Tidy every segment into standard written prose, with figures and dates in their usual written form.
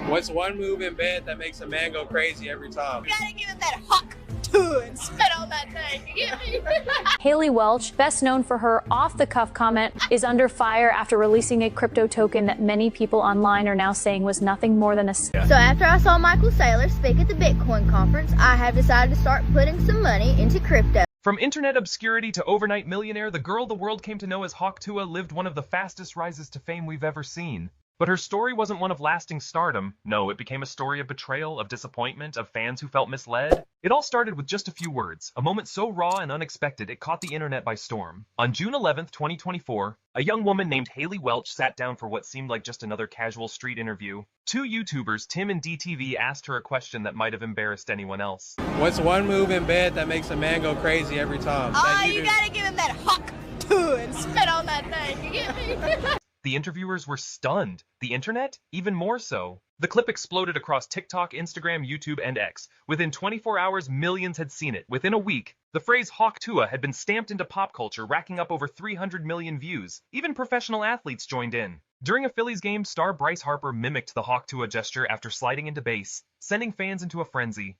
What's one move in bed that makes a man go crazy every time? You gotta give it that Hawk Tuah and spit on that thing. You get me? Hailey Welch, best known for her off-the-cuff comment, is under fire after releasing a crypto token that many people online are now saying was nothing more than a So after I saw Michael Saylor speak at the Bitcoin conference, I have decided to start putting some money into crypto. From internet obscurity to overnight millionaire, the girl the world came to know as Hawk Tuah lived one of the fastest rises to fame we've ever seen. But her story wasn't one of lasting stardom. No, it became a story of betrayal, of disappointment, of fans who felt misled. It all started with just a few words, a moment so raw and unexpected it caught the internet by storm. On June 11th, 2024, a young woman named Haliey Welch sat down for what seemed like just another casual street interview. Two YouTubers, Tim and DTV, asked her a question that might have embarrassed anyone else. What's one move in bed that makes a man go crazy every time? You gotta give him that Hawk Tuah and spit on that thing. You get me? The interviewers were stunned. The internet? Even more so. The clip exploded across TikTok, Instagram, YouTube, and X. Within 24 hours, millions had seen it. Within a week, the phrase Hawk Tuah had been stamped into pop culture, racking up over 300 million views. Even professional athletes joined in. During a Phillies game, star Bryce Harper mimicked the Hawk Tuah gesture after sliding into base, sending fans into a frenzy.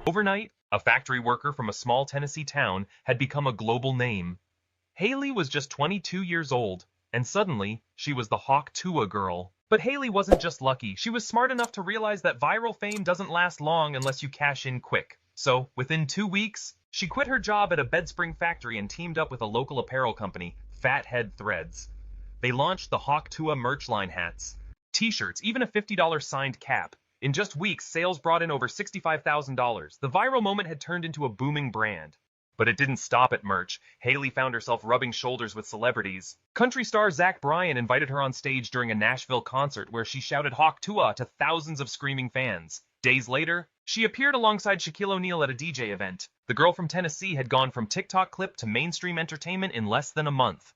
Overnight, a factory worker from a small Tennessee town had become a global name. Hailey was just 22 years old, and suddenly, she was the Hawk Tuah girl. But Hailey wasn't just lucky. She was smart enough to realize that viral fame doesn't last long unless you cash in quick. So, within 2 weeks, she quit her job at a bedspring factory and teamed up with a local apparel company, Fathead Threads. They launched the Hawk Tuah merch line hats, t-shirts, even a $50 signed cap. In just weeks, sales brought in over $65,000. The viral moment had turned into a booming brand. But it didn't stop at merch. Hailey found herself rubbing shoulders with celebrities. Country star Zach Bryan invited her on stage during a Nashville concert where she shouted Hawk Tuah to thousands of screaming fans. Days later, she appeared alongside Shaquille O'Neal at a DJ event. The girl from Tennessee had gone from TikTok clip to mainstream entertainment in less than a month.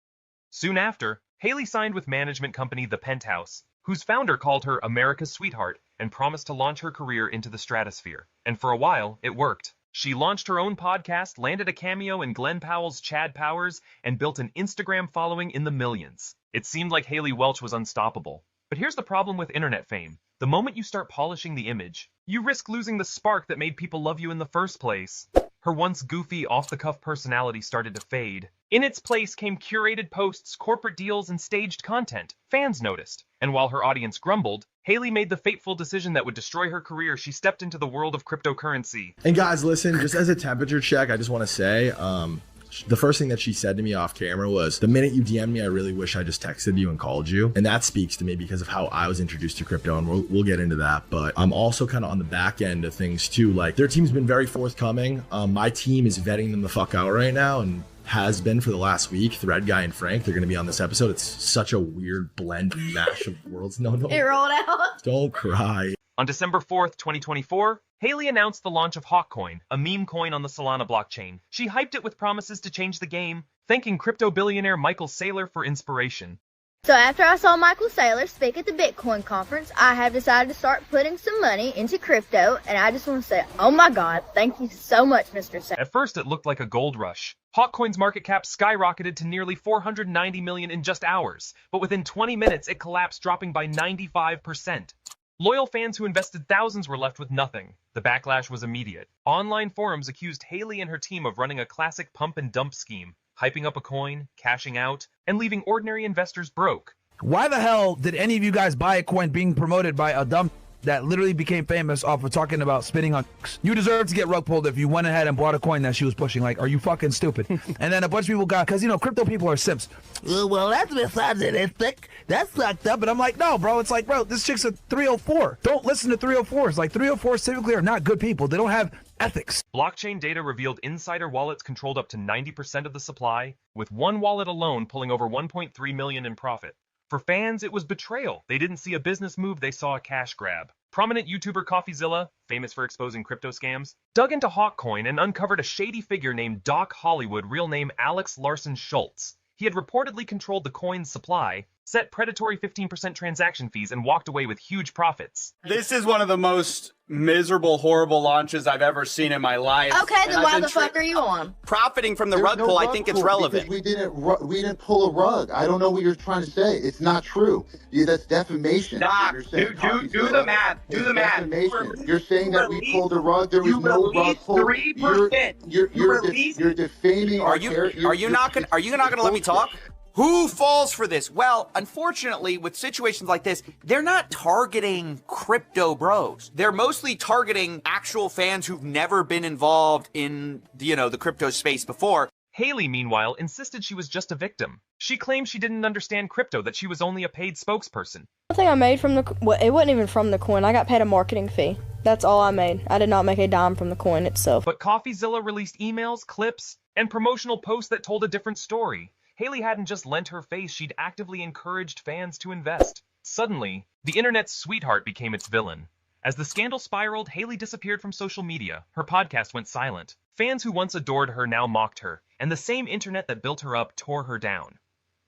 Soon after, Hailey signed with management company The Penthouse, whose founder called her America's sweetheart and promised to launch her career into the stratosphere. And for a while, it worked. She launched her own podcast, landed a cameo in Glenn Powell's Chad Powers, and built an Instagram following in the millions. It seemed like Haliey Welch was unstoppable. But here's the problem with internet fame. The moment you start polishing the image, you risk losing the spark that made people love you in the first place. Her once goofy, off-the-cuff personality started to fade. In its place came curated posts, corporate deals, and staged content. Fans noticed. And while her audience grumbled, Hailey made the fateful decision that would destroy her career. She stepped into the world of cryptocurrency. And guys, listen, just as a temperature check, I just want to say, the first thing that she said to me off camera was, the minute you DM'd me, I really wish I just texted you and called you. And that speaks to me because of how I was introduced to crypto, and we'll get into that. But I'm also kind of on the back end of things too. Like, their team's been very forthcoming. My team is vetting them the fuck out right now, and has been for the last week. Thread Guy and Frank, they're going to be on this episode. It's such a weird blend and mash of worlds. No, It rolled out. don't cry. On December 4th, 2024, Hailey announced the launch of Hawkcoin, a meme coin on the Solana blockchain. She hyped it with promises to change the game, thanking crypto billionaire Michael Saylor for inspiration. So after I saw Michael Saylor speak at the Bitcoin conference, I have decided to start putting some money into crypto, and I just want to say, oh my God, thank you so much, Mr. Saylor. At first, it looked like a gold rush. Hawkcoin's market cap skyrocketed to nearly $490 million in just hours, but within 20 minutes, it collapsed, dropping by 95%. Loyal fans who invested thousands were left with nothing. The backlash was immediate. Online forums accused Hailey and her team of running a classic pump and dump scheme, hyping up a coin, cashing out, and leaving ordinary investors broke. Why the hell did any of you guys buy a coin being promoted by a dumb that literally became famous off of talking about spitting on? You deserve to get rug pulled if you went ahead and bought a coin that she was pushing. Like, are you fucking stupid? And then a bunch of people got, because, you know, crypto people are simps. Well, that's misogynistic. That's fucked up. And I'm like, no, bro. It's like, bro, this chick's a 304. Don't listen to 304s. Like, 304s typically are not good people. They don't have ethics. Blockchain data revealed insider wallets controlled up to 90% of the supply, with one wallet alone pulling over $1.3 million in profit. For fans, it was betrayal. They didn't see a business move, they saw a cash grab. Prominent YouTuber CoffeeZilla, famous for exposing crypto scams, dug into Hawkcoin and uncovered a shady figure named Doc Hollywood, real name Alex Larson Schultz. He had reportedly controlled the coin's supply, set predatory 15% transaction fees, and walked away with huge profits. This is one of the most miserable, horrible launches I've ever seen in my life. Okay, then why the fuck are you on? Profiting from the There's rug no pull, I rug think it's pull relevant. because we didn't pull a rug. I don't know what you're trying to say. It's not true. That's defamation. Doc, You're saying do the math. Do the math. Defamation. You're saying that we pulled a rug. There was no rug pull. 3%. You're defaming our Are you not gonna let me talk? Who falls for this? Well, unfortunately, with situations like this, they're not targeting crypto bros. They're mostly targeting actual fans who've never been involved in, the crypto space before. Hailey, meanwhile, insisted she was just a victim. She claimed she didn't understand crypto, that she was only a paid spokesperson. The thing I made from it wasn't even from the coin. I got paid a marketing fee. That's all I made. I did not make a dime from the coin itself. But CoffeeZilla released emails, clips, and promotional posts that told a different story. Hailey hadn't just lent her face, she'd actively encouraged fans to invest. Suddenly, the internet's sweetheart became its villain. As the scandal spiraled, Hailey disappeared from social media. Her podcast went silent. Fans who once adored her now mocked her, and the same internet that built her up tore her down.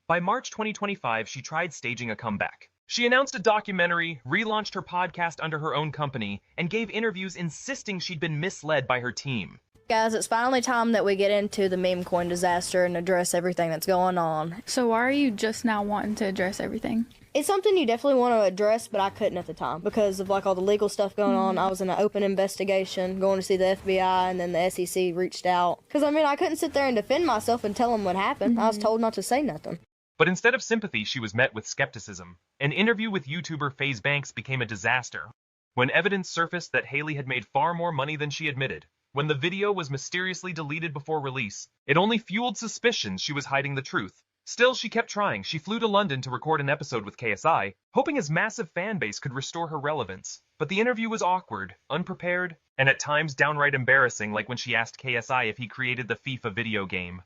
By March 2025, she tried staging a comeback. She announced a documentary, relaunched her podcast under her own company, and gave interviews insisting she'd been misled by her team. Guys, it's finally time that we get into the meme coin disaster and address everything that's going on. So why are you just now wanting to address everything? It's something you definitely want to address, but I couldn't at the time because of all the legal stuff going on. I was in an open investigation, going to see the FBI, and then the SEC reached out. Because, I couldn't sit there and defend myself and tell them what happened. I was told not to say nothing. But instead of sympathy, she was met with skepticism. An interview with YouTuber FaZe Banks became a disaster. When evidence surfaced that Hailey had made far more money than she admitted, when the video was mysteriously deleted before release, it only fueled suspicions she was hiding the truth. Still, she kept trying. She flew to London to record an episode with KSI, hoping his massive fan base could restore her relevance. But the interview was awkward, unprepared, and at times downright embarrassing, like when she asked KSI if he created the FIFA video game.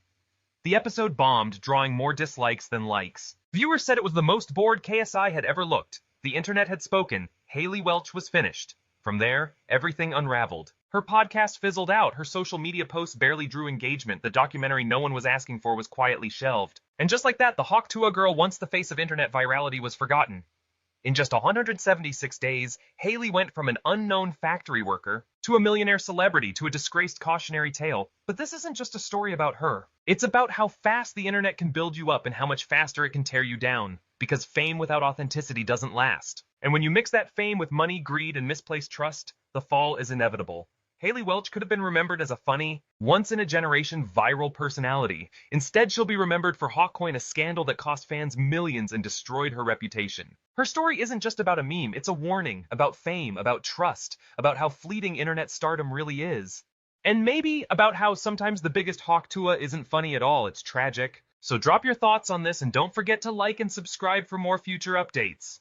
The episode bombed, drawing more dislikes than likes. Viewers said it was the most bored KSI had ever looked. The internet had spoken. Hailey Welch was finished. From there, everything unraveled. Her podcast fizzled out, her social media posts barely drew engagement, the documentary no one was asking for was quietly shelved. And just like that, the Hawk Tuah girl, once the face of internet virality, was forgotten. In just 176 days, Hailey went from an unknown factory worker to a millionaire celebrity to a disgraced cautionary tale. But this isn't just a story about her. It's about how fast the internet can build you up and how much faster it can tear you down. Because fame without authenticity doesn't last. And when you mix that fame with money, greed, and misplaced trust, the fall is inevitable. Hailey Welch could have been remembered as a funny, once-in-a-generation viral personality. Instead, she'll be remembered for Hawkcoin, a scandal that cost fans millions and destroyed her reputation. Her story isn't just about a meme, it's a warning about fame, about trust, about how fleeting internet stardom really is. And maybe about how sometimes the biggest Hawk Tuah isn't funny at all, it's tragic. So drop your thoughts on this and don't forget to like and subscribe for more future updates.